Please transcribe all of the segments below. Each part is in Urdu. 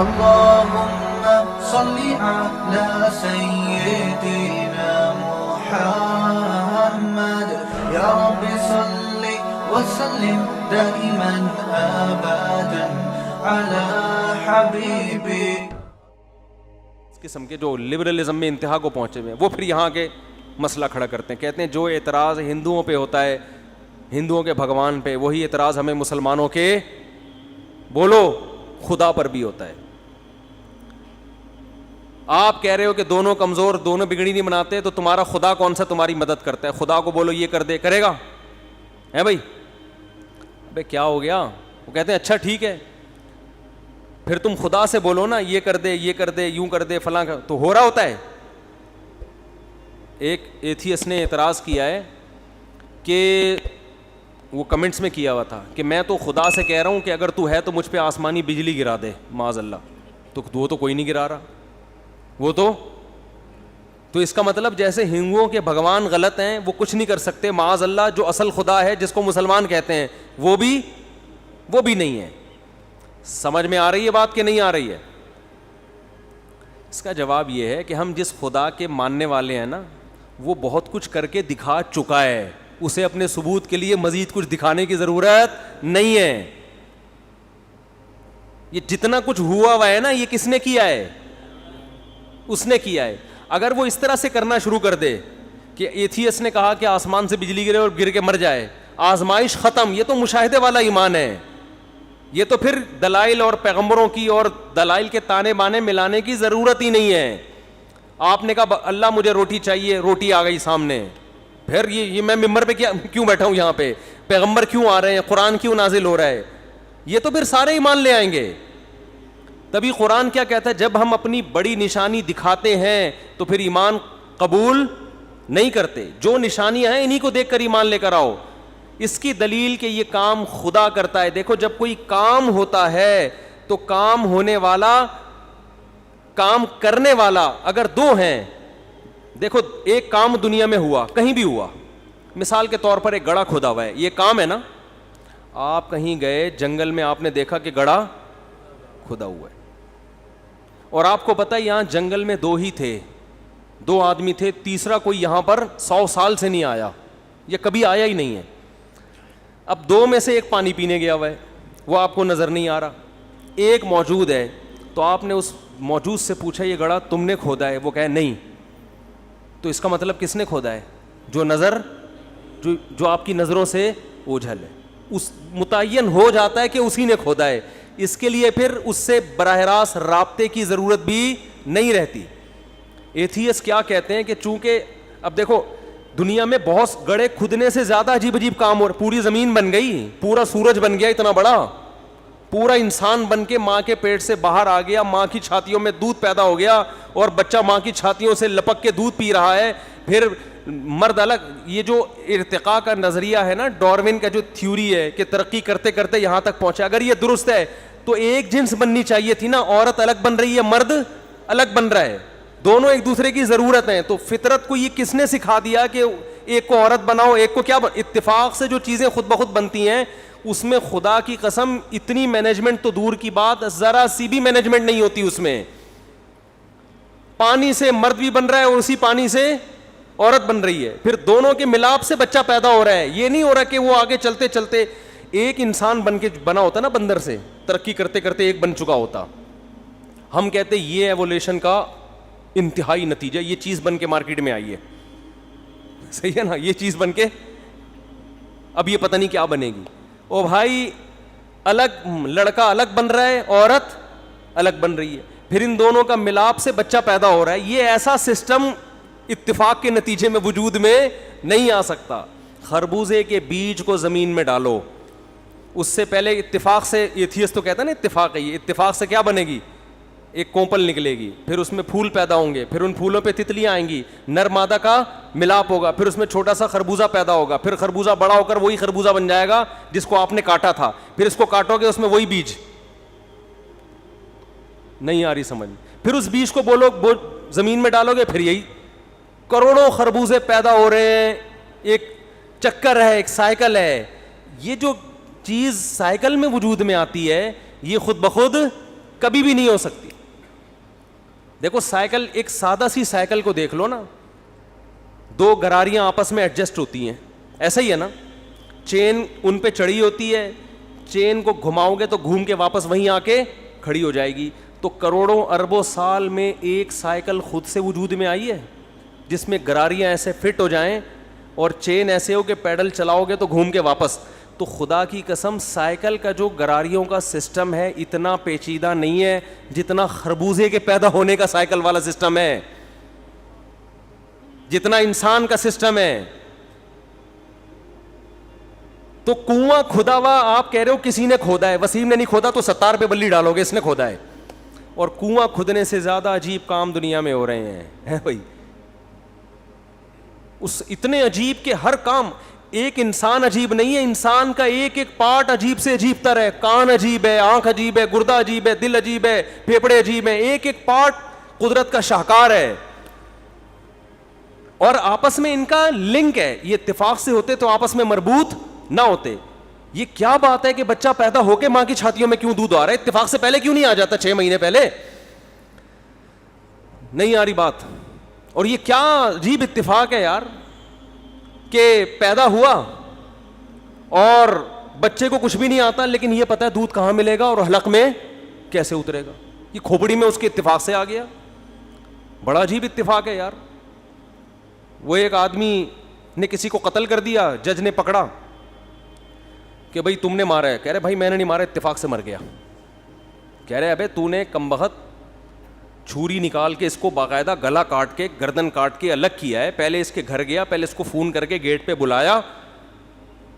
اللهم صل على سيدنا محمد يا رب صل وسلم دائما ابدا على حبيبك. قسم کے جو لبرلزم میں انتہا کو پہنچے ہوئے ہیں وہ پھر یہاں کے مسئلہ کھڑا کرتے ہیں, کہتے ہیں جو اعتراض ہندوؤں پہ ہوتا ہے, ہندوؤں کے بھگوان پہ, وہی اعتراض ہمیں مسلمانوں کے بولو خدا پر بھی ہوتا ہے. آپ کہہ رہے ہو کہ دونوں کمزور, دونوں بگڑی نہیں بناتے, تو تمہارا خدا کون سا تمہاری مدد کرتا ہے؟ خدا کو بولو یہ کر دے, کرے گا؟ ہے بھائی؟ ابے کیا ہو گیا؟ وہ کہتے ہیں اچھا ٹھیک ہے, پھر تم خدا سے بولو نا یہ کر دے, یہ کر دے, یوں کر دے, فلاں کر, تو ہو رہا ہوتا ہے. ایک ایتھیسٹ نے اعتراض کیا ہے کہ وہ کمنٹس میں کیا ہوا تھا کہ میں تو خدا سے کہہ رہا ہوں کہ اگر تو ہے تو مجھ پہ آسمانی بجلی گرا دے, معاذ اللہ. تو وہ تو کوئی نہیں گرا رہا, وہ تو اس کا مطلب جیسے ہندوؤں کے بھگوان غلط ہیں, وہ کچھ نہیں کر سکتے, معاذ اللہ جو اصل خدا ہے جس کو مسلمان کہتے ہیں وہ بھی نہیں ہے. سمجھ میں آ رہی ہے بات کہ نہیں آ رہی ہے؟ اس کا جواب یہ ہے کہ ہم جس خدا کے ماننے والے ہیں نا, وہ بہت کچھ کر کے دکھا چکا ہے, اسے اپنے ثبوت کے لیے مزید کچھ دکھانے کی ضرورت نہیں ہے. یہ جتنا کچھ ہوا ہے نا, یہ کس نے کیا ہے؟ اس نے کیا ہے. اگر وہ اس طرح سے کرنا شروع کر دے کہ ایتھیسٹ نے کہا کہ آسمان سے بجلی گرے اور گر کے مر جائے, آزمائش ختم, یہ تو مشاہدے والا ایمان ہے. یہ تو پھر دلائل اور پیغمبروں کی اور دلائل کے تانے بانے ملانے کی ضرورت ہی نہیں ہے. آپ نے کہا اللہ مجھے روٹی چاہیے, روٹی آ گئی سامنے, پھر یہ میں ممبر پہ کیوں بیٹھا ہوں, یہاں پہ پیغمبر کیوں آ رہے ہیں, قرآن کیوں نازل ہو رہا ہے, یہ تو پھر سارے ایمان لے آئیں گے. تبھی قرآن کیا کہتا ہے, جب ہم اپنی بڑی نشانی دکھاتے ہیں تو پھر ایمان قبول نہیں کرتے. جو نشانیاں ہیں انہی کو دیکھ کر ایمان لے کر آؤ. اس کی دلیل کہ یہ کام خدا کرتا ہے. دیکھو جب کوئی کام ہوتا ہے تو کام ہونے والا, کام کرنے والا اگر دو ہیں, دیکھو ایک کام دنیا میں ہوا, کہیں بھی ہوا, مثال کے طور پر ایک گڑھا کھودا ہوا ہے, یہ کام ہے نا. آپ کہیں گئے جنگل میں, آپ نے دیکھا کہ گڑھا کھودا ہوا ہے, اور آپ کو پتا یہاں جنگل میں دو ہی تھے, دو آدمی تھے, تیسرا کوئی یہاں پر 100 سال سے نہیں آیا, یہ کبھی آیا ہی نہیں ہے. اب دو میں سے ایک پانی پینے گیا ہوا ہے, وہ آپ کو نظر نہیں آ رہا. ایک موجود ہے, تو آپ نے اس موجود سے پوچھا یہ گڑھا تم نے کھودا ہے؟ وہ کہے نہیں. تو اس کا مطلب کس نے کھودا ہے؟ جو آپ کی نظروں سے اوجھل ہے, اس متعین ہو جاتا ہے کہ اسی نے کھودا ہے. اس کے لیے پھر اس سے براہ راست رابطے کی ضرورت بھی نہیں رہتی. ایتھیسٹ کیا کہتے ہیں کہ چونکہ اب دیکھو دنیا میں بہت گڑھے کھدنے سے زیادہ عجیب عجیب کام ہو رہے, پوری زمین بن گئی, پورا سورج بن گیا اتنا بڑا, پورا انسان بن کے ماں کے پیٹ سے باہر آ گیا, ماں کی چھاتیوں میں دودھ پیدا ہو گیا اور بچہ ماں کی چھاتیوں سے لپک کے دودھ پی رہا ہے. پھر مرد الگ. یہ جو ارتقاء کا نظریہ ہے نا, ڈارون کا جو تھیوری ہے کہ ترقی کرتے کرتے یہاں تک پہنچا, اگر یہ درست ہے تو ایک جنس بننی چاہیے تھی نا, عورت الگ بن رہی ہے, مرد الگ بن رہا ہے, دونوں ایک دوسرے کی ضرورت ہیں. تو فطرت کو یہ کس نے سکھا دیا کہ ایک کو عورت بناؤ, ایک کو کیا اتفاق سے جو چیزیں خود بخود بنتی ہیں, اس میں خدا کی قسم اتنی مینجمنٹ تو دور کی بات, ذرا سی بھی مینجمنٹ نہیں ہوتی اس میں. پانی سے مرد بھی بن رہا ہے اور اسی پانی سے عورت بن رہی ہے, پھر دونوں کے ملاپ سے بچہ پیدا ہو رہا ہے. یہ نہیں ہو رہا کہ وہ آگے چلتے چلتے ایک انسان بنا ہوتا نا بندر سے, ترقی کرتے کرتے ایک بن چکا ہوتا. ہم کہتے یہ ایوولوشن کا انتہائی نتیجہ, یہ چیز بن کے مارکیٹ میں آئی ہے, صحیح ہے نا, یہ چیز بن کے اب یہ پتہ نہیں کیا بنے گی. او بھائی الگ لڑکا الگ بن رہا ہے, عورت الگ بن رہی ہے, پھر ان دونوں کا ملاپ سے بچہ پیدا ہو رہا ہے. یہ ایسا سسٹم اتفاق کے نتیجے میں وجود میں نہیں آ سکتا. خربوزے کے بیج کو زمین میں ڈالو, اس سے پہلے اتفاق سے, ایتھیسٹ تو کہتا ہے نا اتفاق ہے, یہ اتفاق سے کیا بنے گی, ایک کومپل نکلے گی, پھر اس میں پھول پیدا ہوں گے, پھر ان پھولوں پہ تتلیاں آئیں گی, نر مادہ کا ملاپ ہوگا, پھر اس میں چھوٹا سا خربوزہ پیدا ہوگا, پھر خربوزہ بڑا ہو کر وہی خربوزہ بن جائے گا جس کو آپ نے کاٹا تھا, پھر اس کو کاٹو گے اس میں وہی بیج. نہیں آ رہی سمجھ, پھر اس بیج کو بولو زمین میں ڈالو گے, پھر یہی کروڑوں خربوزے پیدا ہو رہے ہیں. ایک چکر ہے, ایک سائیکل ہے. یہ جو چیز سائیکل میں وجود میں آتی ہے, یہ خود بخود کبھی بھی نہیں ہو سکتی. دیکھو سائیکل, ایک سادہ سی سائیکل کو دیکھ لو نا, دو گراریاں آپس میں ایڈجسٹ ہوتی ہیں, ایسا ہی ہے نا, چین ان پہ چڑھی ہوتی ہے, چین کو گھماؤ گے تو گھوم کے واپس وہیں آ کے کھڑی ہو جائے گی. تو کروڑوں اربوں سال میں ایک سائیکل خود سے وجود میں آئی ہے جس میں گراریاں ایسے فٹ ہو جائیں اور چین ایسے ہو کہ پیڈل چلاؤ گے تو گھوم کے واپس. تو خدا کی قسم سائیکل کا جو گراریوں کا سسٹم ہے اتنا پیچیدہ نہیں ہے جتنا خربوزے کے پیدا ہونے کا سائیکل والا سسٹم ہے, جتنا انسان کا سسٹم ہے. تو کنواں کھدا ہوا آپ کہہ رہے ہو کسی نے کھودا ہے, وسیم نے نہیں کھودا تو ستار پہ بلی ڈالو گے اس نے کھودا ہے. اور کنواں کھدنے سے زیادہ عجیب کام دنیا میں ہو رہے ہیں بھائی, اس اتنے عجیب کہ ہر کام, ایک انسان عجیب نہیں ہے, انسان کا ایک ایک پارٹ عجیب سے عجیب تر ہے. کان عجیب ہے, آنکھ عجیب ہے, گردہ عجیب ہے, دل عجیب ہے, پھیپھڑے عجیب ہیں, ایک ایک پارٹ قدرت کا شاہکار ہے اور آپس میں ان کا لنک ہے. یہ اتفاق سے ہوتے تو آپس میں مربوط نہ ہوتے. یہ کیا بات ہے کہ بچہ پیدا ہو کے ماں کی چھاتیوں میں کیوں دودھ آ رہا ہے, اتفاق سے پہلے کیوں نہیں آ جاتا, 6 مہینے پہلے نہیں آ رہی بات. اور یہ کیا عجیب اتفاق ہے یار کہ پیدا ہوا اور بچے کو کچھ بھی نہیں آتا لیکن یہ پتا ہے دودھ کہاں ملے گا اور حلق میں کیسے اترے گا, یہ کھوپڑی میں اس کے اتفاق سے آ گیا. بڑا عجیب اتفاق ہے یار. وہ ایک آدمی نے کسی کو قتل کر دیا, جج نے پکڑا کہ بھائی تم نے مارا ہے, کہہ رہے بھائی میں نے نہیں مارا, اتفاق سے مر گیا. کہہ رہے ابے تو نے کمبخت چھری نکال کے اس کو باقاعدہ گلا کاٹ کے گردن کاٹ کے الگ کیا ہے, پہلے اس کے گھر گیا, پہلے اس کو فون کر کے گیٹ پہ بلایا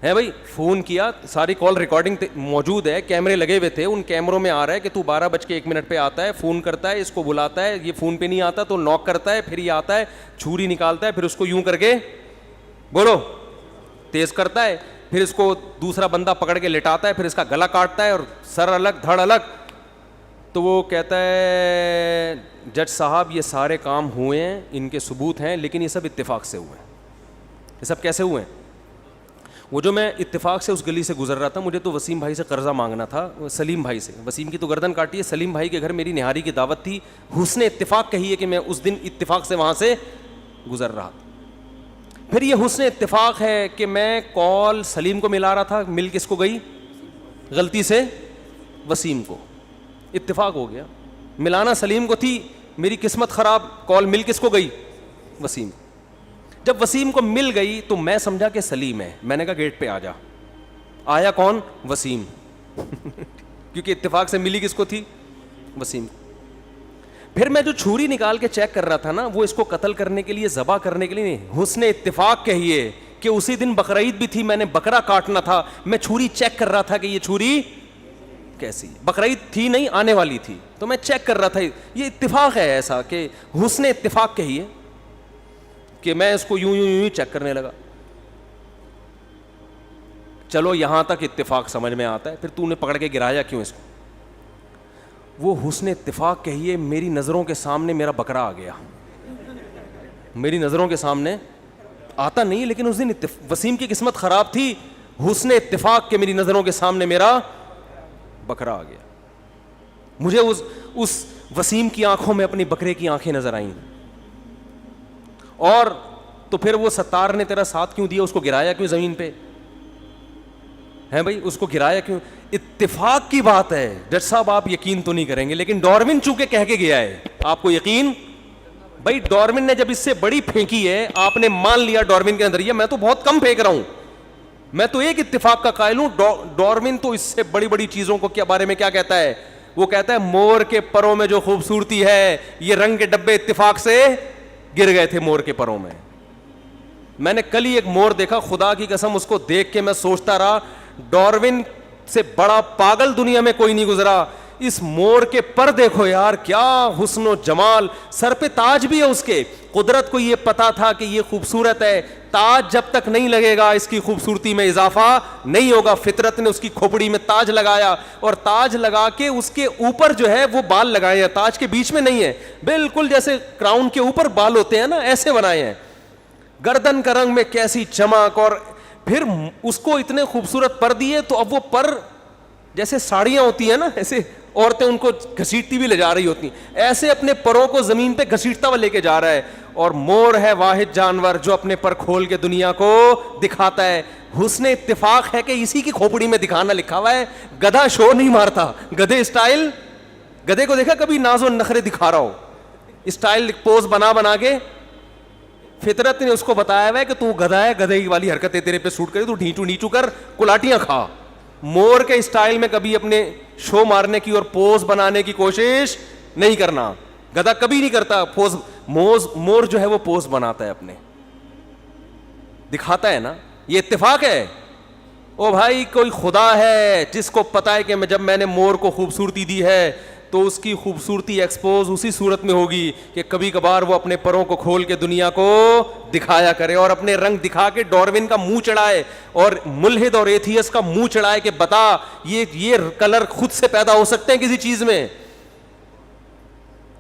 ہے بھائی, فون کیا, ساری کال ریکارڈنگ موجود ہے, کیمرے لگے ہوئے تھے, ان کیمروں میں آ رہا ہے کہ تو 12:01 پہ آتا ہے, فون کرتا ہے, اس کو بلاتا ہے, یہ فون پہ نہیں آتا تو ناک کرتا ہے, پھر یہ آتا ہے, چھری نکالتا ہے, پھر اس کو یوں کر کے بولو تیز کرتا ہے, پھر اس کو دوسرا بندہ پکڑ کے لٹاتا ہے, پھر اس کا گلا کاٹتا ہے اور سر الگ دھڑ الگ. تو وہ کہتا ہے جج صاحب یہ سارے کام ہوئے ہیں, ان کے ثبوت ہیں, لیکن یہ سب اتفاق سے ہوئے ہیں. یہ سب کیسے ہوئے ہیں؟ وہ جو میں اتفاق سے اس گلی سے گزر رہا تھا, مجھے تو وسیم بھائی سے قرضہ مانگنا تھا, سلیم بھائی سے. وسیم کی تو گردن کاٹی ہے, سلیم بھائی کے گھر میری نہاری کی دعوت تھی. حسن اتفاق کہی ہے کہ میں اس دن اتفاق سے وہاں سے گزر رہا تھا. پھر یہ حسن اتفاق ہے کہ میں کال سلیم کو ملا رہا تھا, مل کس کو گئی غلطی سے وسیم کو, اتفاق ہو گیا. ملانا سلیم کو تھی, میری قسمت خراب, کال مل کس کو گئی وسیم. جب وسیم کو مل گئی تو میں سمجھا کہ سلیم ہے, میں نے کہا گیٹ پہ آ جا. آیا کون؟ وسیم کیونکہ اتفاق سے ملی کس کو تھی وسیم. پھر میں جو چھری نکال کے چیک کر رہا تھا نا, وہ اس کو قتل کرنے کے لیے, ذبح کرنے کے لیے نہیں, حسن اتفاق کہیے کہ اسی دن بقرعید بھی تھی, میں نے بکرا کاٹنا تھا, میں چھری چیک کر رہا تھا کہ یہ چھری کیسی, بقرعید تھی نہیں آنے والی تھی تو میں چیک کر رہا تھا. یہ اتفاق ہے ایسا کہ حسن اتفاق کہیے کہ میں اس کو یوں یوں یوں چیک کرنے لگا. چلو یہاں تک اتفاق سمجھ میں آتا ہے, پھر تو نے پکڑ کے گرایا کیوں اس کو؟ وہ حسن اتفاق کہیے میری نظروں کے سامنے میرا بکرا آ گیا. میری نظروں کے سامنے آتا نہیں, لیکن اس دن وسیم کی قسمت خراب تھی, حسن اتفاق کہ میری نظروں کے سامنے میرا بکرا آ گیا. مجھے اس وسیم کی آنکھوں میں اپنی بکرے کی آنکھیں نظر آئیں. اور تو پھر وہ ستار نے تیرا ساتھ کیوں دیا, اس کو گرایا کیوں زمین پہ ہے بھائی, اس کو گرایا کیوں؟ اتفاق کی بات ہے. جج صاحب آپ یقین تو نہیں کریں گے, لیکن ڈارون چونکہ کہہ کے گیا ہے, آپ کو یقین بھائی ڈارون نے جب اس سے بڑی پھینکی ہے آپ نے مان لیا ڈارون کے نظریہ. میں تو بہت کم پھینک رہا ہوں, میں تو ایک اتفاق کا قائل ہوں. ڈارون تو اس سے بڑی بڑی چیزوں کو کیا بارے میں کیا کہتا ہے, وہ کہتا ہے مور کے پروں میں جو خوبصورتی ہے, یہ رنگ کے ڈبے اتفاق سے گر گئے تھے مور کے پروں میں. میں نے کل ہی ایک مور دیکھا, خدا کی قسم اس کو دیکھ کے میں سوچتا رہا ڈارون سے بڑا پاگل دنیا میں کوئی نہیں گزرا. اس مور کے پر دیکھو یار, کیا حسن و جمال, سر پہ تاج بھی ہے اس کے. قدرت کو یہ پتا تھا کہ یہ خوبصورت ہے, تاج جب تک نہیں لگے گا اس کی خوبصورتی میں اضافہ نہیں ہوگا. فطرت نے اس کی کھوپڑی میں تاج لگایا, اور تاج لگا کے اس کے اوپر جو ہے وہ بال لگائے ہیں, تاج کے بیچ میں نہیں ہے, بالکل جیسے کراؤن کے اوپر بال ہوتے ہیں نا, ایسے بنائے ہیں. گردن کا رنگ میں کیسی چمک, اور پھر اس کو اتنے خوبصورت پر دیے, تو اب وہ پر جیسے ساڑیاں ہوتی ہیں نا, ایسے عورتیں ان کو گھسیٹتی بھی لے جا رہی ہوتی ہیں, ایسے اپنے پروں کو زمین پہ گھسیٹتا ہوا لے کے جا رہا ہے. اور مور ہے واحد جانور جو اپنے پر کھول کے دنیا کو دکھاتا ہے. حسن اتفاق ہے کہ اسی کی کھوپڑی میں دکھانا لکھا ہوا ہے. گدھا شور نہیں مارتا, گدھے اسٹائل, گدھے کو دیکھا کبھی ناز و نخرے دکھا رہا ہو, اسٹائل پوز بنا کے فطرت نے اس کو بتایا ہوا ہے کہ تو گدھا ہے, گدھے والی حرکتیں تیرے پہ سوٹ کرے, تو ڈھیچو نیچو کر کلاٹیاں کھا. مور کے اسٹائل میں کبھی اپنے شو مارنے کی اور پوز بنانے کی کوشش نہیں کرنا. گدھا کبھی نہیں کرتا پوز. مور جو ہے وہ پوز بناتا ہے, اپنے دکھاتا ہے نا. یہ اتفاق ہے. او بھائی کوئی خدا ہے جس کو پتا ہے کہ جب میں نے مور کو خوبصورتی دی ہے تو اس کی خوبصورتی ایکسپوز اسی صورت میں ہوگی کہ کبھی کبھار وہ اپنے پروں کو کھول کے دنیا کو دکھایا کرے اور اپنے رنگ دکھا کے ڈاروین کا منہ چڑھائے اور ملحد اور ایتھیس کا منہ چڑھائے کہ بتا یہ کلر خود سے پیدا ہو سکتے ہیں کسی چیز میں,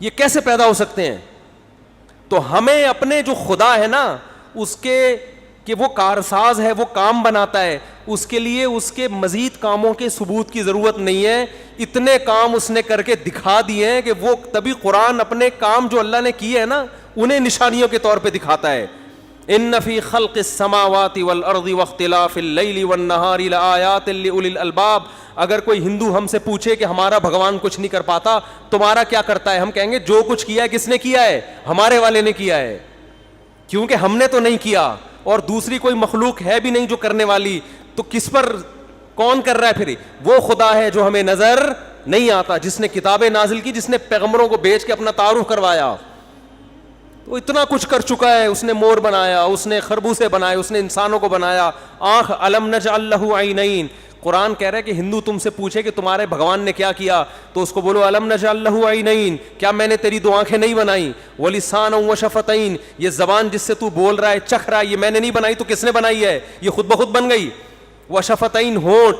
یہ کیسے پیدا ہو سکتے ہیں. تو ہمیں اپنے جو خدا ہے نا اس کے کہ وہ کارساز ہے, وہ کام بناتا ہے, اس کے لیے اس کے مزید کاموں کے ثبوت کی ضرورت نہیں ہے. اتنے کام اس نے کر کے دکھا دیے ہیں کہ وہ تبھی قرآن اپنے کام جو اللہ نے کیے ہیں نا انہیں نشانیوں کے طور پہ دکھاتا ہے. ان فی خلق السماوات والارض واختلاف اللیل والنہار لآیات لأولی الالباب. اگر کوئی ہندو ہم سے پوچھے کہ ہمارا بھگوان کچھ نہیں کر پاتا, تمہارا کیا کرتا ہے, ہم کہیں گے جو کچھ کیا ہے کس نے کیا ہے, ہمارے والے نے کیا ہے, کیونکہ ہم نے تو نہیں کیا اور دوسری کوئی مخلوق ہے بھی نہیں جو کرنے والی, تو کس پر کون کر رہا ہے پھر. وہ خدا ہے جو ہمیں نظر نہیں آتا, جس نے کتابیں نازل کی, جس نے پیغمبروں کو بھیج کے اپنا تعارف کروایا. تو اتنا کچھ کر چکا ہے. اس نے مور بنایا, اس نے خربوزے بنائے, اس نے انسانوں کو بنایا. آنکھ الم نجعل لہ عینین. قرآن کہہ رہا ہے کہ ہندو تم سے پوچھے کہ تمہارے بھگوان نے کیا کیا تو اس کو بولو الم نجعل لہ عینین, کیا میں نے تیری دو آنکھیں نہیں بنائی. ولسانا وشفتین, یہ زبان جس سے تو بول رہا ہے چکھ رہا ہے یہ میں نے نہیں بنائی تو کس نے بنائی ہے, یہ خود بخود بن گئی. وشفتین, ہونٹ,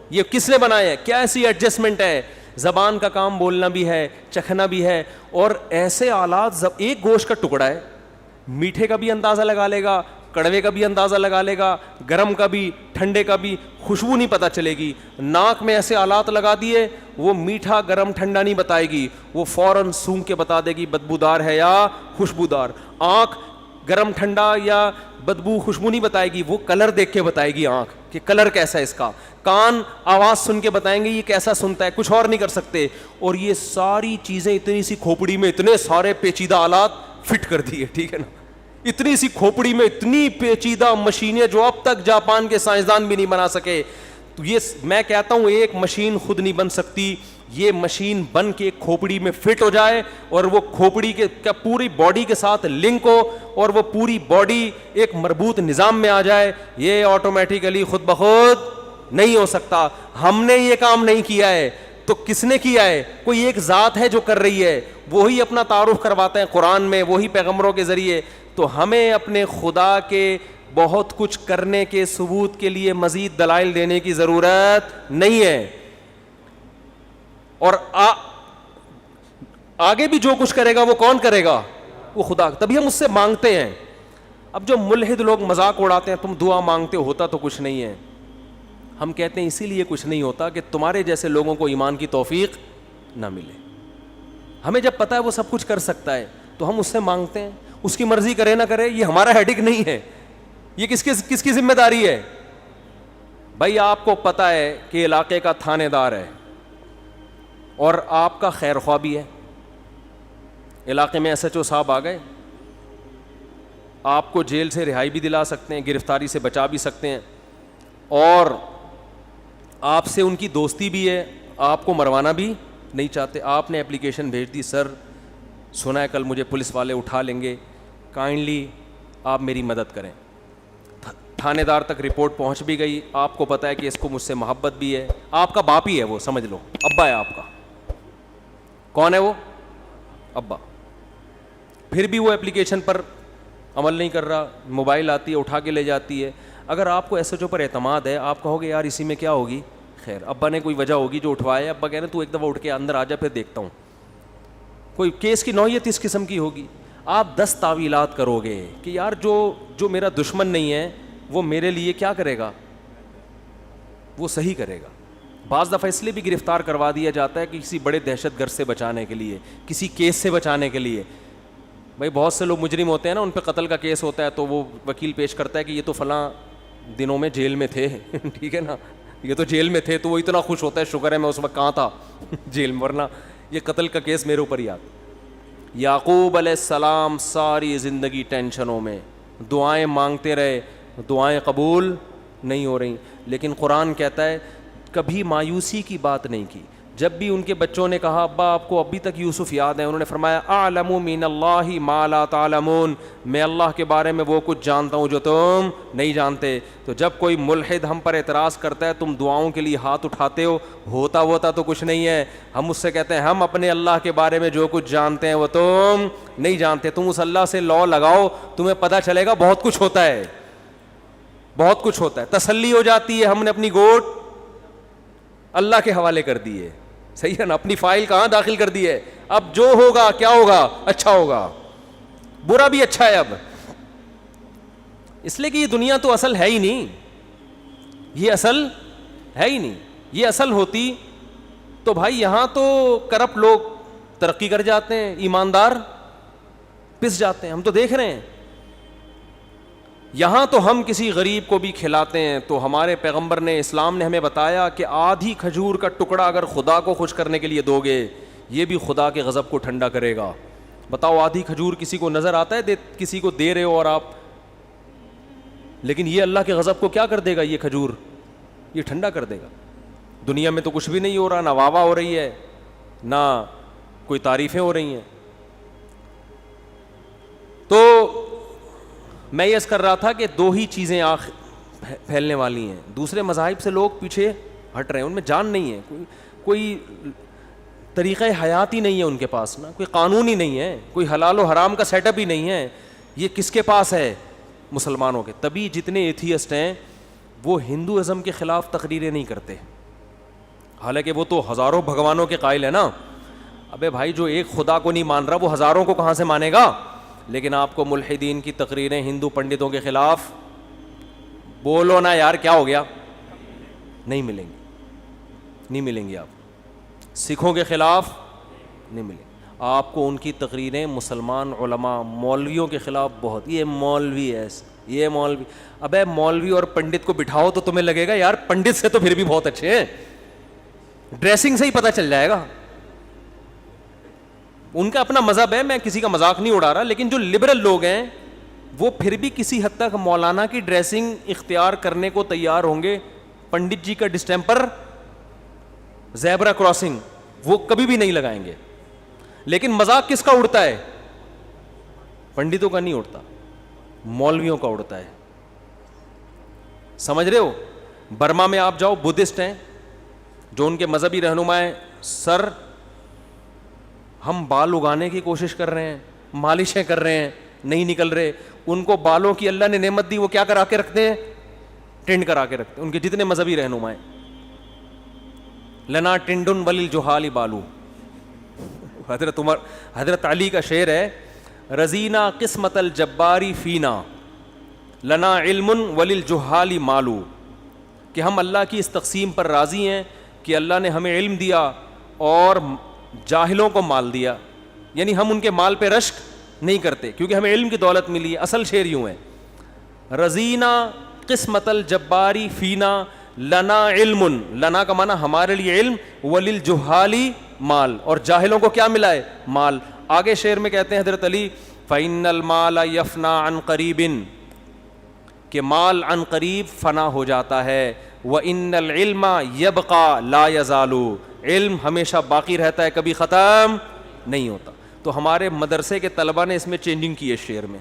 یہ کس نے بنائے ہیں, کیا ایسی ایڈجسٹمنٹ ہے. زبان کا کام بولنا بھی ہے, چکھنا بھی ہے, اور ایسے آلات. ایک گوشت کا ٹکڑا ہے, میٹھے کا بھی اندازہ لگا لے گا, کڑوے کا بھی اندازہ لگا لے گا, گرم کا بھی, ٹھنڈے کا بھی, خوشبو نہیں پتہ چلے گی. ناک میں ایسے آلات لگا دیے, وہ میٹھا گرم ٹھنڈا نہیں بتائے گی, وہ فوراً سونگھ کے بتا دے گی بدبودار ہے یا خوشبودار. آنکھ گرم ٹھنڈا یا بدبو خوشبو نہیں بتائے گی, وہ کلر دیکھ کے بتائے گی آنکھ کہ کلر کیسا ہے اس کا. کان آواز سن کے بتائیں گے یہ کیسا سنتا ہے, کچھ اور نہیں کر سکتے. اور یہ ساری چیزیں اتنی سی کھوپڑی میں اتنے سارے پیچیدہ آلات فٹ کر دیے, ٹھیک ہے نا, اتنی سی کھوپڑی میں اتنی پیچیدہ مشینیں جو اب تک جاپان کے سائنسدان بھی نہیں بنا سکے. تو یہ میں کہتا ہوں ایک مشین خود نہیں بن سکتی, یہ مشین بن کے ایک کھوپڑی میں فٹ ہو جائے اور وہ کھوپڑی کے پوری باڈی کے ساتھ لنک ہو اور وہ پوری باڈی ایک مربوط نظام میں آ جائے, یہ آٹومیٹیکلی خود بخود نہیں ہو سکتا. ہم نے یہ کام نہیں کیا ہے تو کس نے کیا ہے, کوئی ایک ذات ہے جو کر رہی ہے, وہی اپنا تعارف کرواتے ہیں قرآن میں, وہی پیغمبروں کے ذریعے. تو ہمیں اپنے خدا کے بہت کچھ کرنے کے ثبوت کے لیے مزید دلائل دینے کی ضرورت نہیں ہے. اور آگے بھی جو کچھ کرے گا وہ کون کرے گا, وہ خدا. تبھی ہم اس سے مانگتے ہیں. اب جو ملحد لوگ مذاق اڑاتے ہیں تم دعا مانگتے ہوتا تو کچھ نہیں ہے, ہم کہتے ہیں اسی لیے کچھ نہیں ہوتا کہ تمہارے جیسے لوگوں کو ایمان کی توفیق نہ ملے. ہمیں جب پتہ ہے وہ سب کچھ کر سکتا ہے تو ہم اس سے مانگتے ہیں, اس کی مرضی کرے نہ کرے یہ ہمارا ہیڈک نہیں ہے, یہ کس کی ذمہ داری ہے. بھائی آپ کو پتہ ہے کہ علاقے کا تھانے دار ہے اور آپ کا خیر خواہ بھی ہے, علاقے میں ایس ایچ او صاحب آ گئے, آپ کو جیل سے رہائی بھی دلا سکتے ہیں, گرفتاری سے بچا بھی سکتے ہیں, اور آپ سے ان کی دوستی بھی ہے, آپ کو مروانا بھی نہیں چاہتے. آپ نے اپلیکیشن بھیج دی, سر سنا ہے کل مجھے پولیس والے اٹھا لیں گے, کائنڈلی آپ میری مدد کریں. تھانے دار تک رپورٹ پہنچ بھی گئی, آپ کو پتہ ہے کہ اس کو مجھ سے محبت بھی ہے, آپ کا باپ ہی ہے وہ, سمجھ لو ابا ہے آپ کا. کون ہے وہ, ابا. پھر بھی وہ اپلیکیشن پر عمل نہیں کر رہا, موبائل آتی ہے اٹھا کے لے جاتی ہے. اگر آپ کو ایس ایچ او پر اعتماد ہے, آپ کہو گے یار اسی میں کیا ہوگی, خیر ابا نے کوئی وجہ ہوگی جو اٹھوایا, ابا کہہ رہے ہیں تو ایک دفعہ اٹھ کے اندر آ جا پھر دیکھتا ہوں, کوئی کیس کی نوعیت اس قسم کی ہوگی. آپ 10 تعویلات کرو گے کہ یار جو میرا دشمن نہیں ہے وہ میرے لیے کیا کرے گا, وہ صحیح کرے گا. بعض دفعہ اس لیے بھی گرفتار کروا دیا جاتا ہے کہ کسی بڑے دہشت گرد سے بچانے کے لیے, کسی کیس سے بچانے کے لیے. بھائی بہت سے لوگ مجرم ہوتے ہیں نا, ان پہ قتل کا کیس ہوتا ہے تو وہ وکیل پیش کرتا ہے کہ یہ تو فلاں دنوں میں جیل میں تھے ٹھیک ہے نا, یہ تو جیل میں تھے, تو وہ اتنا خوش ہوتا ہے شکر ہے میں اس وقت کہاں تھا جیل میں, ورنہ یہ قتل کا کیس میرے اوپر ہی آتا. یعقوب علیہ السلام ساری زندگی ٹینشنوں میں, دعائیں مانگتے رہے, دعائیں قبول نہیں ہو رہی, لیکن قرآن کہتا ہے کبھی مایوسی کی بات نہیں کی. جب بھی ان کے بچوں نے کہا ابا آپ کو ابھی تک یوسف یاد ہے, انہوں نے فرمایا اعلم من اللہ ما لا تعلمون, میں اللہ کے بارے میں وہ کچھ جانتا ہوں جو تم نہیں جانتے. تو جب کوئی ملحد ہم پر اعتراض کرتا ہے تم دعاؤں کے لیے ہاتھ اٹھاتے ہو, ہوتا تو کچھ نہیں ہے. ہم اس سے کہتے ہیں ہم اپنے اللہ کے بارے میں جو کچھ جانتے ہیں وہ تم نہیں جانتے. تم اس اللہ سے لو لگاؤ, تمہیں پتہ چلے گا بہت کچھ ہوتا ہے, بہت کچھ ہوتا ہے. تسلی ہو جاتی ہے, ہم نے اپنی گوٹ اللہ کے حوالے کر دی ہے, صحیح ہے نا, اپنی فائل کہاں داخل کر دی ہے. اب جو ہوگا کیا ہوگا, اچھا ہوگا, برا بھی اچھا ہے اب, اس لیے کہ یہ دنیا تو اصل ہے ہی نہیں, یہ اصل ہے ہی نہیں. یہ اصل ہوتی تو بھائی یہاں تو کرپٹ لوگ ترقی کر جاتے ہیں, ایماندار پس جاتے ہیں, ہم تو دیکھ رہے ہیں. یہاں تو ہم کسی غریب کو بھی کھلاتے ہیں تو ہمارے پیغمبر نے, اسلام نے ہمیں بتایا کہ آدھی کھجور کا ٹکڑا اگر خدا کو خوش کرنے کے لیے دو گے یہ بھی خدا کے غضب کو ٹھنڈا کرے گا. بتاؤ آدھی کھجور کسی کو نظر آتا ہے کسی کو دے رہے ہو اور آپ, لیکن یہ اللہ کے غضب کو کیا کر دے گا, یہ کھجور یہ ٹھنڈا کر دے گا. دنیا میں تو کچھ بھی نہیں ہو رہا, نہ واہ واہ ہو رہی ہے, نہ کوئی تعریفیں ہو رہی ہیں. تو میں یہ کر رہا تھا کہ دو ہی چیزیں پھیلنے والی ہیں. دوسرے مذاہب سے لوگ پیچھے ہٹ رہے ہیں, ان میں جان نہیں ہے, کوئی طریقہ حیات ہی نہیں ہے ان کے پاس, نا کوئی قانون ہی نہیں ہے, کوئی حلال و حرام کا سیٹ اپ ہی نہیں ہے. یہ کس کے پاس ہے, مسلمانوں کے. تبھی جتنے ایتھیسٹ ہیں وہ ہندوازم کے خلاف تقریریں نہیں کرتے, حالانکہ وہ تو ہزاروں بھگوانوں کے قائل ہے نا. ابے بھائی جو ایک خدا کو نہیں مان رہا وہ ہزاروں کو کہاں سے مانے گا. لیکن آپ کو ملحدین کی تقریریں ہندو پنڈتوں کے خلاف, بولو نا یار کیا ہو گیا, نہیں ملیں گی, نہیں ملیں گی. آپ سکھوں کے خلاف نہیں ملیں گی آپ کو ان کی تقریریں. مسلمان علماء مولویوں کے خلاف بہت, یہ مولوی ہے, یہ مولوی. ابے مولوی اور پنڈت کو بٹھاؤ تو تمہیں لگے گا یار پنڈت سے تو پھر بھی بہت اچھے ہیں, ڈریسنگ سے ہی پتہ چل جائے گا. ان کا اپنا مذہب ہے, میں کسی کا مذاق نہیں اڑا رہا, لیکن جو لبرل لوگ ہیں وہ پھر بھی کسی حد تک مولانا کی ڈریسنگ اختیار کرنے کو تیار ہوں گے. پنڈت جی کا ڈسٹیمپر, زیبرا کراسنگ وہ کبھی بھی نہیں لگائیں گے. لیکن مذاق کس کا اڑتا ہے, پنڈتوں کا نہیں اڑتا, مولویوں کا اڑتا ہے. سمجھ رہے ہو. برما میں آپ جاؤ, بدھسٹ ہیں جو ان کے مذہبی رہنما ہیں, سر ہم بال اگانے کی کوشش کر رہے ہیں, مالشیں کر رہے ہیں, نہیں نکل رہے. ان کو بالوں کی اللہ نے نعمت دی, وہ کیا کرا کے رکھتے ہیں, ٹینڈ کرا کے رکھتے ہیں. ان کے جتنے مذہبی رہنما ہیں, لنا ٹنڈن ولیل جوہالی بالو. حضرت علی کا شعر ہے, رزینا قسمت الجباری فینا لنا علم ولیل جوہالی مالو, کہ ہم اللہ کی اس تقسیم پر راضی ہیں کہ اللہ نے ہمیں علم دیا اور جاہلوں کو مال دیا. یعنی ہم ان کے مال پہ رشک نہیں کرتے کیونکہ ہمیں علم کی دولت ملی ہے. اصل شعر یوں ہے, رزینا قسمت الجباری فینا لنا علم, لنا کا معنی ہمارے لیے علم, وللجہالی مال, اور جاہلوں کو کیا ملا ہے, مال. آگے شعر میں کہتے ہیں حضرت علی, فإن المال یفنا عن قریب, کہ مال عن قریب فنا ہو جاتا ہے. وإن العلم یبقى لا یزال, علم ہمیشہ باقی رہتا ہے, کبھی ختم نہیں ہوتا. تو ہمارے مدرسے کے طلبہ نے اس میں چینجنگ کی ہے شعر میں.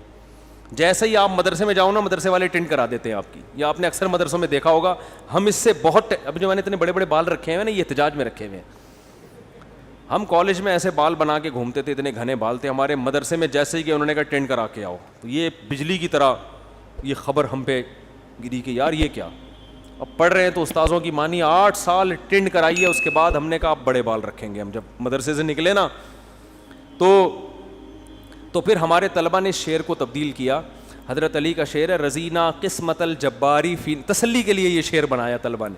جیسے ہی آپ مدرسے میں جاؤ نا, مدرسے والے ٹینڈ کرا دیتے ہیں آپ کی, یا آپ نے اکثر مدرسوں میں دیکھا ہوگا. ہم اس سے بہت, اب جو میں نے اتنے بڑے بڑے بال رکھے ہیں نا, یہ احتجاج میں رکھے ہوئے ہیں. ہم کالج میں ایسے بال بنا کے گھومتے تھے, اتنے گھنے بال تھے. ہمارے مدرسے میں جیسے ہی کہ انہوں نے کہا ٹینڈ کرا کے آؤ, تو یہ بجلی کی طرح یہ خبر ہم پہ گری کہ یار یہ کیا. اب پڑھ رہے ہیں تو استاذوں کی مانی 8 سال ٹینڈ کرائی ہے. اس کے بعد ہم نے کہا اب بڑے بال رکھیں گے. ہم جب مدرسے سے نکلے نا تو پھر ہمارے طلبہ نے شعر کو تبدیل کیا. حضرت علی کا شعر ہے, رزینا قسمت الجباری فی, تسلی کے لیے یہ شعر بنایا طلبہ نے.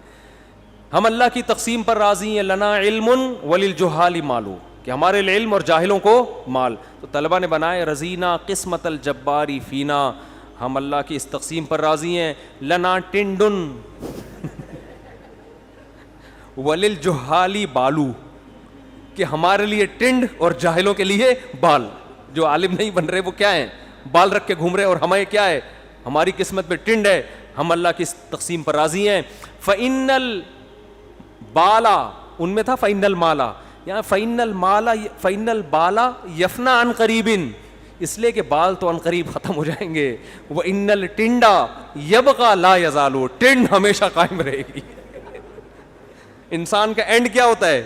ہم اللہ کی تقسیم پر راضی ہیں. لنا علم وللجہال مالو, کہ ہمارے لیے علم اور جاہلوں کو مال. تو طلبہ نے بنائے رضینا قسمت الجباری فینا, ہم اللہ کی اس تقسیم پر راضی ہیں. لنا ٹنڈن وللجہالی بالو, کہ ہمارے لیے ٹنڈ اور جاہلوں کے لیے بال. جو عالم نہیں بن رہے وہ کیا ہیں, بال رکھ کے گھوم رہے, اور ہمیں کیا ہے, ہماری قسمت پہ ٹنڈ ہے. ہم اللہ کی اس تقسیم پر راضی ہیں. فإن البالا, ان میں تھا فإن المالا, یہاں فإن المالا فإن البالا یفنا عن قریب, اس لیے کہ بال تو عن قریب ختم ہو جائیں گے. وإن الٹنڈا یبقى لا یزال, ٹنڈ ہمیشہ قائم رہے گی. انسان کا اینڈ کیا ہوتا ہے,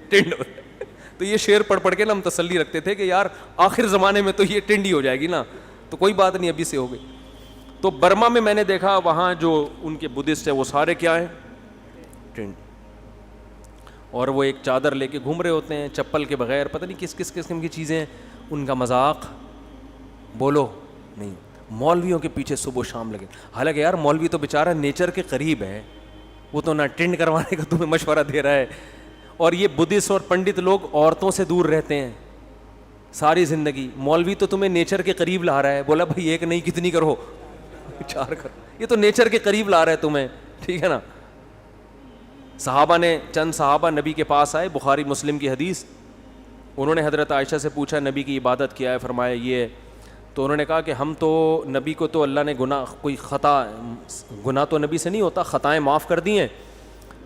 ٹنڈ ہوتا ہے. تو یہ شعر پڑھ پڑھ کے نا ہم تسلی رکھتے تھے کہ یار آخر زمانے میں تو یہ ٹنڈ ہی ہو جائے گی نا, تو کوئی بات نہیں, ابھی سے ہو گئی. تو برما میں میں نے دیکھا وہاں جو ان کے بدھسٹ ہیں وہ سارے کیا ہیں, ٹنڈ, اور وہ ایک چادر لے کے گھوم رہے ہوتے ہیں چپل کے بغیر, پتہ نہیں کس کس قسم کی چیزیں ہیں. ان کا مذاق بولو نہیں. مولویوں کے پیچھے صبح و شام لگے, حالانکہ یار مولوی تو بیچارہ نیچر کے قریب ہے, وہ تو نہ ٹنڈ کروانے کا تمہیں مشورہ دے رہا ہے. اور یہ بدھسٹ اور پنڈت لوگ عورتوں سے دور رہتے ہیں ساری زندگی. مولوی تو تمہیں نیچر کے قریب لا رہا ہے, بولا بھائی ایک نہیں کتنی کرو, 4 کرو, یہ تو نیچر کے قریب لا رہا ہے تمہیں, ٹھیک ہے نا. صحابہ نے, چند صحابہ نبی کے پاس آئے, بخاری مسلم کی حدیث, انہوں نے حضرت عائشہ سے پوچھا نبی کی عبادت کیا ہے, فرمایا یہ ہے. تو انہوں نے کہا کہ ہم تو نبی کو تو اللہ نے کوئی گناہ تو نبی سے نہیں ہوتا, خطائیں معاف کر دی ہیں,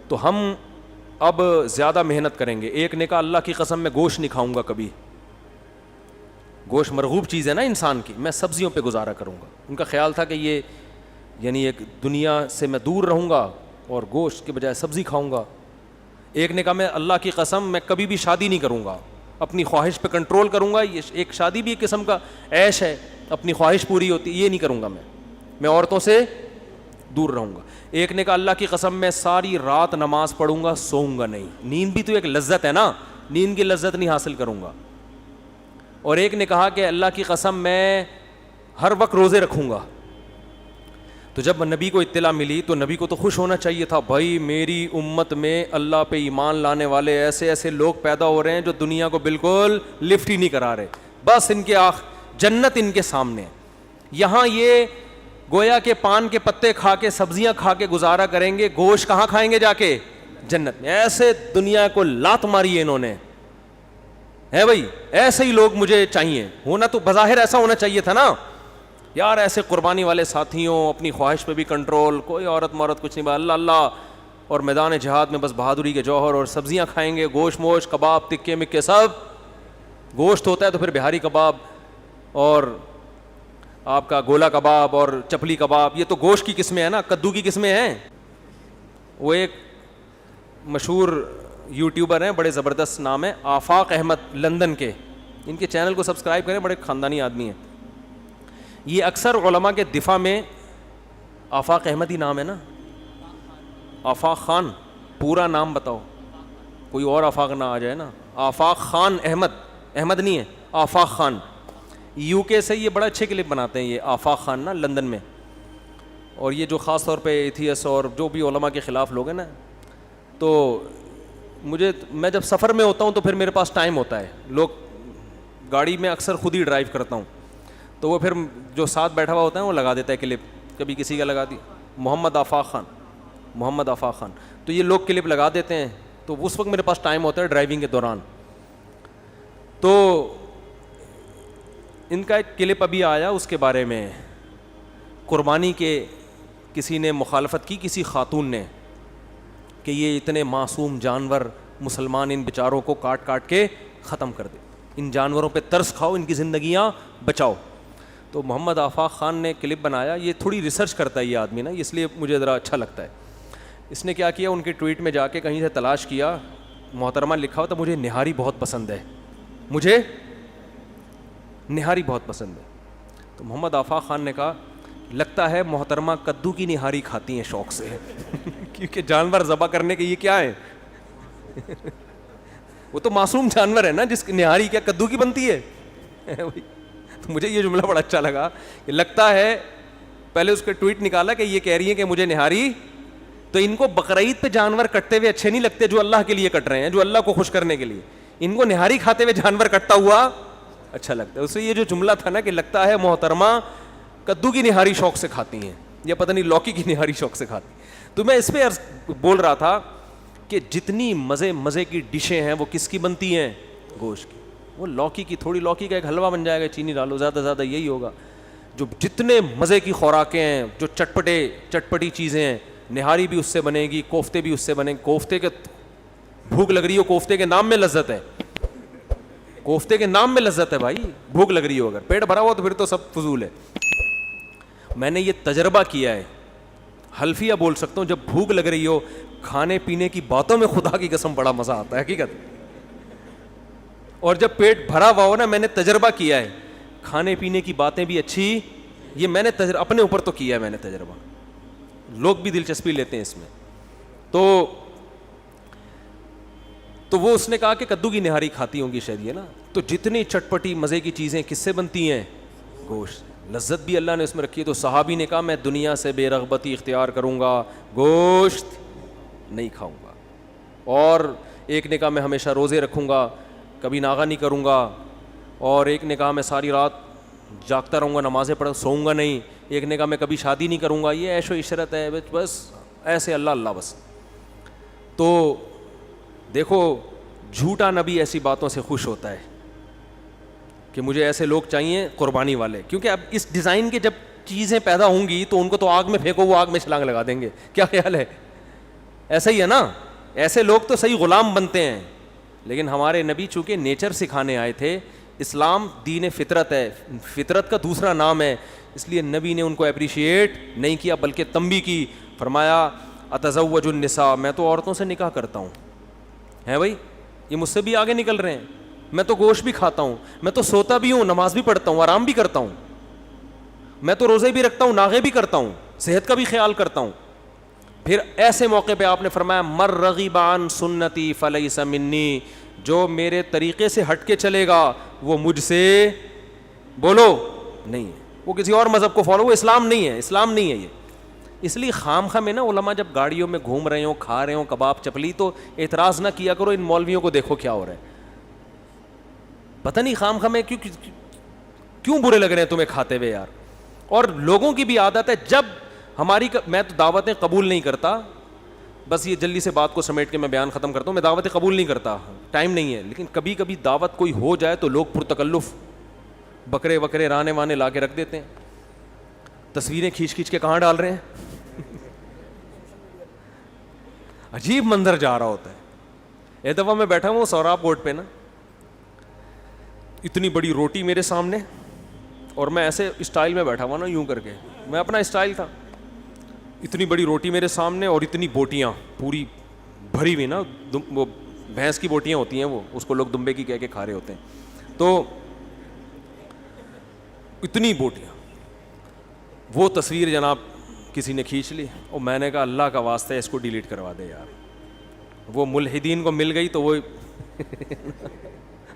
تو ہم اب زیادہ محنت کریں گے. ایک نے کہا اللہ کی قسم میں گوشت نہیں کھاؤں گا کبھی, گوشت مرغوب چیز ہے نا انسان کی, میں سبزیوں پہ گزارا کروں گا. ان کا خیال تھا کہ یہ یعنی ایک دنیا سے میں دور رہوں گا اور گوشت کے بجائے سبزی کھاؤں گا. ایک نے کہا میں اللہ کی قسم میں کبھی بھی شادی نہیں کروں گا, اپنی خواہش پہ کنٹرول کروں گا. یہ ایک شادی بھی ایک قسم کا عیش ہے, اپنی خواہش پوری ہوتی, یہ نہیں کروں گا, میں عورتوں سے دور رہوں گا. ایک نے کہا اللہ کی قسم میں ساری رات نماز پڑھوں گا, سوؤں گا نہیں. نیند بھی تو ایک لذت ہے نا, نیند کی لذت نہیں حاصل کروں گا. اور ایک نے کہا کہ اللہ کی قسم میں ہر وقت روزے رکھوں گا. تو جب نبی کو اطلاع ملی تو نبی کو تو خوش ہونا چاہیے تھا, بھائی میری امت میں اللہ پہ ایمان لانے والے ایسے ایسے لوگ پیدا ہو رہے ہیں جو دنیا کو بالکل لفٹ ہی نہیں کرا رہے, بس ان کے جنت ان کے سامنے. یہاں یہ گویا کے پان کے پتے کھا کے سبزیاں کھا کے گزارا کریں گے, گوشت کہاں کھائیں گے جا کے, جنت میں. ایسے دنیا کو لات ماری ہے انہوں نے, ہے بھائی ایسے ہی لوگ مجھے چاہیے. ہونا تو بظاہر ایسا ہونا چاہیے تھا نا یار, ایسے قربانی والے ساتھیوں, اپنی خواہش پہ بھی کنٹرول, کوئی عورت مورت کچھ نہیں, اللہ اللہ, اور میدان جہاد میں بس بہادری کے جوہر, اور سبزیاں کھائیں گے, گوشت موش کباب تکے مکے سب. گوشت ہوتا ہے تو پھر بہاری کباب اور آپ کا گولا کباب اور چپلی کباب, یہ تو گوشت کی قسمیں ہیں نا, کدو کی قسمیں ہیں. وہ ایک مشہور یوٹیوبر ہیں, بڑے زبردست نام ہے, آفاق احمد, لندن کے, ان کے چینل کو سبسکرائب کریں, بڑے خاندانی آدمی ہیں. یہ اکثر علماء کے دفاع میں, آفاق احمد ہی نام ہے نا, آفاق خان, پورا نام بتاؤ, کوئی اور آفاق نہ آ جائے نا. آفاق خان احمد, احمد نہیں ہے, آفاق خان. یو کے سے یہ بڑا اچھے کلپ بناتے ہیں یہ آفاق خان نا, لندن میں. اور یہ جو خاص طور پہ ایتھیس اور جو بھی علماء کے خلاف لوگ ہیں نا, تو میں جب سفر میں ہوتا ہوں تو پھر میرے پاس ٹائم ہوتا ہے, لوگ گاڑی میں اکثر خود ہی ڈرائیو کرتا ہوں, تو وہ پھر جو ساتھ بیٹھا ہوا ہوتا ہے وہ لگا دیتا ہے کلپ, کبھی کسی کا لگا دی, محمد آفاق خان, محمد آفاق خان, تو یہ لوگ کلپ لگا دیتے ہیں, تو اس وقت میرے پاس ٹائم ہوتا ہے ڈرائیونگ کے دوران. تو ان کا ایک کلپ ابھی آیا, اس کے بارے میں قربانی کے کسی نے مخالفت کی, کسی خاتون نے, کہ یہ اتنے معصوم جانور مسلمان ان بیچاروں کو کاٹ کاٹ کے ختم کر دے, ان جانوروں پہ ترس کھاؤ, ان کی زندگیاں بچاؤ. تو محمد آفاق خان نے کلپ بنایا, یہ تھوڑی ریسرچ کرتا ہے یہ آدمی نا, اس لیے مجھے ذرا اچھا لگتا ہے. اس نے کیا کیا, ان کے ٹویٹ میں جا کے کہیں سے تلاش کیا, محترمہ لکھا ہوا تھا مجھے نہاری بہت پسند ہے, مجھے نہاری بہت پسند ہے. تو محمد آفاق خان نے کہا لگتا ہے محترمہ کدو کی نہاری کھاتی ہیں شوق سے کیونکہ جانور ذبح کرنے کے یہ کیا ہے وہ تو معصوم جانور ہے نا, جس کی نہاری کیا کدو کی بنتی ہے. مجھے یہ جملہ بڑا اچھا لگا کہ لگتا ہے, پہلے اس کے ٹویٹ نکالا کہ یہ کہہ رہی ہیں کہ مجھے نہاری, تو ان کو بقرعید پہ جانور کٹتے ہوئے اچھے نہیں لگتے جو اللہ کے لیے کٹ رہے ہیں, جو اللہ کو خوش کرنے کے لیے. ان کو نہاری کھاتے ہوئے جانور کٹتا ہوا اچھا لگتا ہے. اس سے یہ جو جملہ تھا نا کہ لگتا ہے محترمہ کدو کی نہاری شوق سے کھاتی ہیں یا پتہ نہیں لوکی کی نہاری شوق سے کھاتی. تو میں اس پہ بول رہا تھا کہ جتنی مزے کی ڈشیں ہیں وہ کس کی بنتی ہیں؟ گوشت کی. وہ لوکی کی, تھوڑی لوکی کا ایک حلوہ بن جائے گا, چینی ڈالو, زیادہ زیادہ یہی ہوگا. جو جتنے مزے کی خوراکیں ہیں, جو چٹپٹی چیزیں ہیں, نہاری بھی اس سے بنے گی, کوفتے بھی اس سے بنے. کوفتے کے بھوک لگ رہی ہو, کوفتے کے نام میں لذت ہے, کوفتے کے نام میں لذت ہے بھائی. بھوک لگ رہی ہو, اگر پیٹ بھرا ہوا تو پھر تو سب فضول ہے. میں نے یہ تجربہ کیا ہے, حلفیہ بول سکتا ہوں, جب بھوک لگ رہی ہو, کھانے پینے کی باتوں میں خدا کی قسم بڑا مزہ آتا ہے حقیقت. اور جب پیٹ بھرا ہوا ہو نا, میں نے تجربہ کیا ہے, کھانے پینے کی باتیں بھی اچھی. یہ میں نے اپنے اوپر تو کیا ہے میں نے تجربہ, لوگ بھی دلچسپی لیتے ہیں اس میں. تو وہ اس نے کہا کہ کدو کی نہاری کھاتی ہوں گی شاید یہ نا. تو جتنی چٹپٹی مزے کی چیزیں کس سے بنتی ہیں؟ گوشت. لذت بھی اللہ نے اس میں رکھی ہے. تو صحابی نے کہا میں دنیا سے بے رغبتی اختیار کروں گا, گوشت نہیں کھاؤں گا. اور ایک نے کہا میں ہمیشہ روزے رکھوں گا, کبھی ناغہ نہیں کروں گا. اور ایک نے کہا میں ساری رات جاگتا رہوں گا, نمازیں پڑھ سوؤں گا نہیں. ایک نے کہا میں کبھی شادی نہیں کروں گا, یہ عیش و عشرت ہے بس ایسے اللہ اللہ بس. تو دیکھو جھوٹا نبی ایسی باتوں سے خوش ہوتا ہے کہ مجھے ایسے لوگ چاہیے قربانی والے, کیونکہ اب اس ڈیزائن کے جب چیزیں پیدا ہوں گی تو ان کو تو آگ میں پھینکو, وہ آگ میں چھلانگ لگا دیں گے. کیا خیال ہے؟ ایسا ہی ہے نا, ایسے لوگ تو صحیح غلام بنتے ہیں. لیکن ہمارے نبی چونکہ نیچر سکھانے آئے تھے, اسلام دین فطرت ہے, فطرت کا دوسرا نام ہے, اس لیے نبی نے ان کو اپریشیٹ نہیں کیا بلکہ تنبیہ کی. فرمایا اتزوج النساء, میں تو عورتوں سے نکاح کرتا ہوں. ہے بھائی, یہ مجھ سے بھی آگے نکل رہے ہیں. میں تو گوشت بھی کھاتا ہوں, میں تو سوتا بھی ہوں, نماز بھی پڑھتا ہوں, آرام بھی کرتا ہوں, میں تو روزے بھی رکھتا ہوں, ناغے بھی کرتا ہوں, صحت کا بھی خیال کرتا ہوں. پھر ایسے موقع پہ آپ نے فرمایا مر رغب عن سنتی فلیس منی, جو میرے طریقے سے ہٹ کے چلے گا وہ مجھ سے بولو نہیں ہے, وہ کسی اور مذہب کو فالو, وہ اسلام نہیں ہے, اسلام نہیں ہے یہ. اس لیے خام خواہ میں نا علماء جب گاڑیوں میں گھوم رہے ہوں, کھا رہے ہوں کباب چپلی, تو اعتراض نہ کیا کرو ان مولویوں کو, دیکھو کیا ہو رہا ہے. پتہ نہیں خام خواہ میں کیوں برے لگ رہے ہیں تمہیں کھاتے ہوئے یار. اور لوگوں کی بھی عادت ہے, جب ہماری میں تو دعوتیں قبول نہیں کرتا, بس یہ جلدی سے بات کو سمیٹ کے میں بیان ختم کرتا ہوں, میں دعوتیں قبول نہیں کرتا, ٹائم نہیں ہے. لیکن کبھی کبھی دعوت کوئی ہو جائے تو لوگ پرتکلف بکرے وکرے رانے وانے لا کے رکھ دیتے ہیں, تصویریں کھینچ کے کہاں ڈال رہے ہیں, عجیب منظر جا رہا ہوتا ہے. ایک دفعہ میں بیٹھا ہوں سوراب کوٹ پہ نا, اتنی بڑی روٹی میرے سامنے, اور میں ایسے اسٹائل میں بیٹھا ہوا نا یوں کر کے, میں اپنا اسٹائل تھا, اتنی بڑی روٹی میرے سامنے اور اتنی بوٹیاں پوری بھری ہوئی نا, وہ بھینس کی بوٹیاں ہوتی ہیں, وہ اس کو لوگ دمبے کی کہہ کے کھا رہے ہوتے ہیں. تو اتنی بوٹیاں, وہ تصویر جناب کسی نے کھینچ لی, اور میں نے کہا اللہ کا واسطہ ہے اس کو ڈیلیٹ کروا دے یار. وہ ملحدین کو مل گئی تو وہ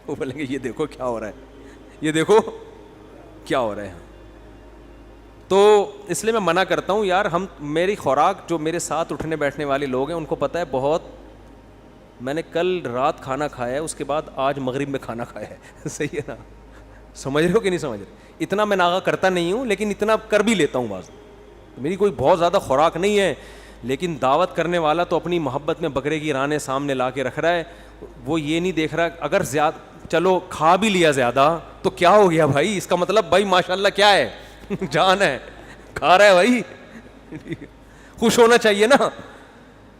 بولیں گے یہ دیکھو کیا ہو رہا ہے, یہ دیکھو کیا ہو رہا ہے. تو اس لیے میں منع کرتا ہوں یار, میری خوراک جو میرے ساتھ اٹھنے بیٹھنے والے لوگ ہیں ان کو پتہ ہے بہت, میں نے کل رات کھانا کھایا ہے, اس کے بعد آج مغرب میں کھانا کھایا ہے. صحیح ہے نا, سمجھ رہے ہو کہ نہیں سمجھ رہے؟ اتنا میں ناغہ کرتا نہیں ہوں, لیکن اتنا کر بھی لیتا ہوں بعض. میری کوئی بہت زیادہ خوراک نہیں ہے, لیکن دعوت کرنے والا تو اپنی محبت میں بکرے کی رانے سامنے لا کے رکھ رہا ہے. وہ یہ نہیں دیکھ رہا اگر زیادہ چلو کھا بھی لیا زیادہ تو کیا ہو گیا بھائی, اس کا مطلب بھائی ماشاء اللہ کیا ہے, جان ہے, کھا رہا ہے بھائی, خوش ہونا چاہیے نا.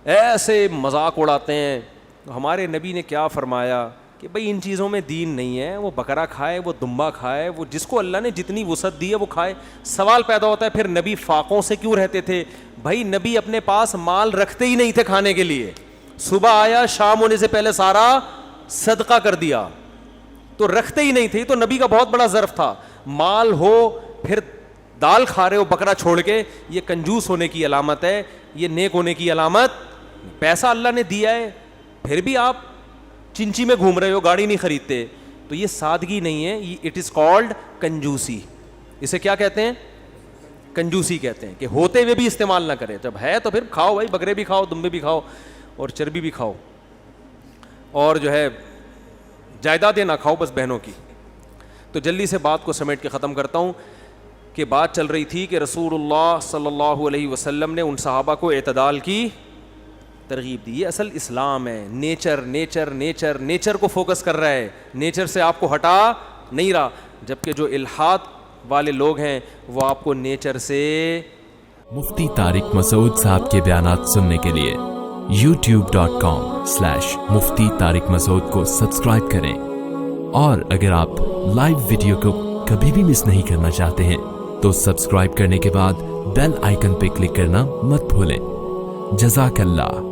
ایسے مذاق اڑاتے ہیں. ہمارے نبی نے کیا فرمایا کہ بھائی ان چیزوں میں دین نہیں ہے, وہ بکرا کھائے, وہ دمبا کھائے, وہ جس کو اللہ نے جتنی وسعت دی ہے وہ کھائے. سوال پیدا ہوتا ہے پھر نبی فاقوں سے کیوں رہتے تھے؟ بھائی نبی اپنے پاس مال رکھتے ہی نہیں تھے کھانے کے لیے, صبح آیا شام ہونے سے پہلے سارا صدقہ کر دیا, تو رکھتے ہی نہیں تھے. تو نبی کا بہت بڑا ظرف تھا. مال ہو پھر دال کھا رہے ہو بکرا چھوڑ کے, یہ کنجوس ہونے کی علامت ہے, یہ نیک ہونے کی علامت. پیسہ اللہ نے دیا ہے پھر بھی آپ چنچی میں گھوم رہے ہو, گاڑی نہیں خریدتے, تو یہ سادگی نہیں ہے, اٹ از کالڈ کنجوسی. اسے کیا کہتے ہیں؟ کنجوسی کہتے ہیں کہ ہوتے ہوئے بھی استعمال نہ کرے, جب ہے تو پھر کھاؤ بھائی, بکرے بھی کھاؤ, دمبے بھی کھاؤ اور چربی بھی کھاؤ, اور جو ہے جائیدادیں نہ کھاؤ بس بہنوں کی. تو جلدی سے بات کو سمیٹ کے ختم کرتا ہوں کہ بات چل رہی تھی کہ رسول اللہ صلی اللہ علیہ وسلم نے ان صحابہ کو اعتدال کی ترغیب دی. یہ اصل اسلام ہے. نیچر نیچر نیچر نیچر کو فوکس کر رہا ہے, نیچر سے آپ کو ہٹا نہیں رہا, جبکہ جو الحاد والے لوگ ہیں وہ آپ کو نیچر سے. مفتی طارق مسعود صاحب کے بیانات سننے کے لیے youtube.com/مفتی طارق مسعود کو سبسکرائب کریں, اور اگر آپ لائیو ویڈیو کو کبھی بھی مس نہیں کرنا چاہتے ہیں تو سبسکرائب کرنے کے بعد بیل آئیکن پہ کلک کرنا مت بھولیں. جزاک اللہ.